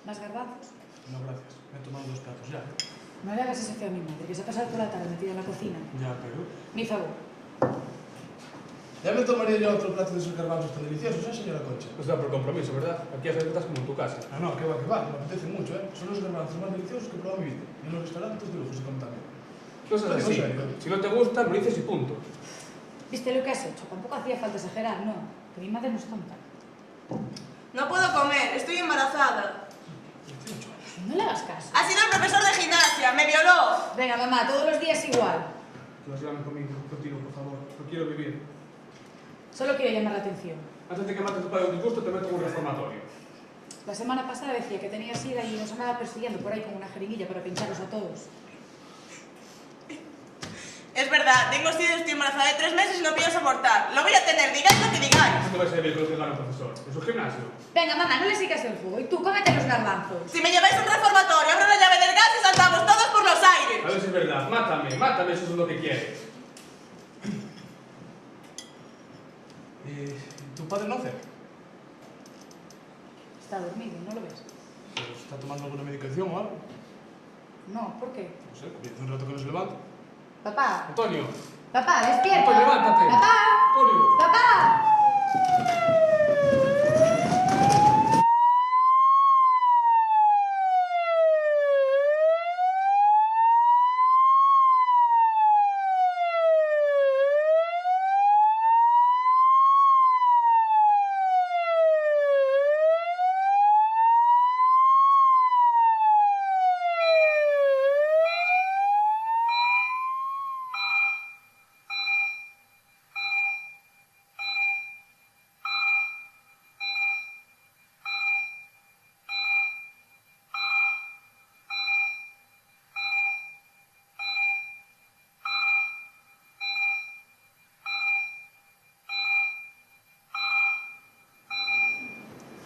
¿Más garbanzos? No, gracias. Me he tomado 2 platos ya. No le hagas ese feo a mi madre, que se ha pasado toda la tarde metida en la cocina. Ya, pero... Mi favor. Ya me tomaría yo otro plato de esos garbanzos tan deliciosos, ¿eh, señora Concha? Pues da por compromiso, ¿verdad? Aquí haces estás como en tu casa. Ah, no, que va, me apetece mucho, ¿eh? Son los garbanzos más deliciosos que he probado en mi vida. Y en los restaurantes de lujo se comen también. No seas así. Si no te gusta, me lo dices y punto. ¿Viste lo que has hecho? Tampoco hacía falta exagerar, no. Que mi madre no es tonta. No puedo comer, estoy embarazada. 18 años. No le hagas caso. Ha sido el profesor de gimnasia, me violó. Venga, mamá, todos los días igual. Que vas a llevarme contigo, por favor. No quiero vivir. Solo quiero llamar la atención. Antes de que mate tu padre de disgusto, te meto en un reformatorio. La semana pasada decía que tenía sida y nos andaba persiguiendo por ahí con una jeringuilla para pincharlos a todos. Es verdad, tengo sida y estoy embarazada de 3 meses y no pienso abortar. Lo voy a tener, digáis lo que digáis. ¿Cómo te vas a ir con lo que gana un profesor? ¿En su gimnasio? Venga, mamá, no le sigas el juego. Y tú, cómete los garbanzos. Si me lleváis a un reformatorio, abro la llave del gas y saltamos todos por los aires. A ver si es verdad. Mátame, eso es lo que quieres. ¿Tu padre no hace? Está dormido, ¿no lo ves? ¿Está tomando alguna medicación o algo? No, ¿por qué? No sé, porque hace un rato que no se levanta. Papá, Antonio. papá, despierta. Antonio, levántate. Papá, Antonio. papá.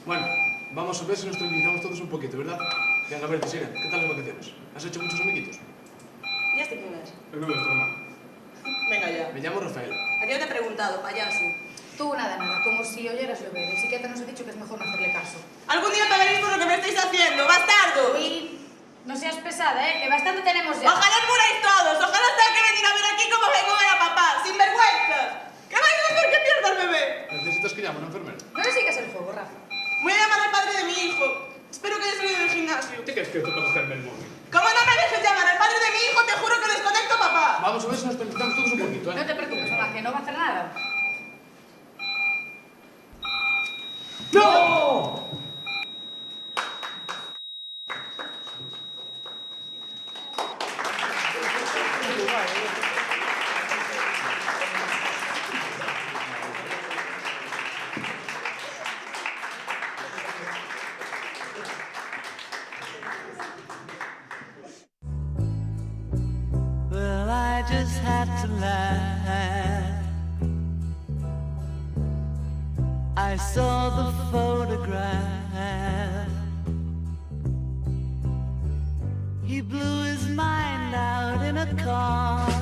Bueno, vamos a ver si nos tranquilizamos todos un poquito, ¿verdad? Venga, a ver, Tesina, ¿qué tal las vacaciones? ¿Has hecho muchos amiguitos? ¿Ya este quién es? El novio de tu hermano. Venga ya. Me llamo Rafael. A ti no te he preguntado, payaso. Tú nada, como si oyeras llover. El psiquiatra nos ha dicho que es mejor no hacerle caso. Algún día pagaréis por lo que me estáis haciendo, bastardos. Uy, no seas pesada, que bastante tenemos ya. Ojalá os muráis todos, ojalá tenga que venir a ver aquí cómo vengo a ver a papá, sin vergüenza. ¿Qué vais a hacer que pierda al bebé? ¿Necesitas que llame a una enfermera? No le sigas el juego, Rafa. Voy a llamar al padre de mi hijo. Espero que haya salido del gimnasio. ¿Qué crees que esto para cogerme el móvil? Como no me dejes llamar al padre de mi hijo, te juro que desconecto a papá. Vamos a ver si nos tranquilizamos todos un poquito, ¿eh? No te preocupes, mamá, que no va a hacer nada. ¡No! Well, I just had to laugh. I saw the photograph. He blew his mind out in a car.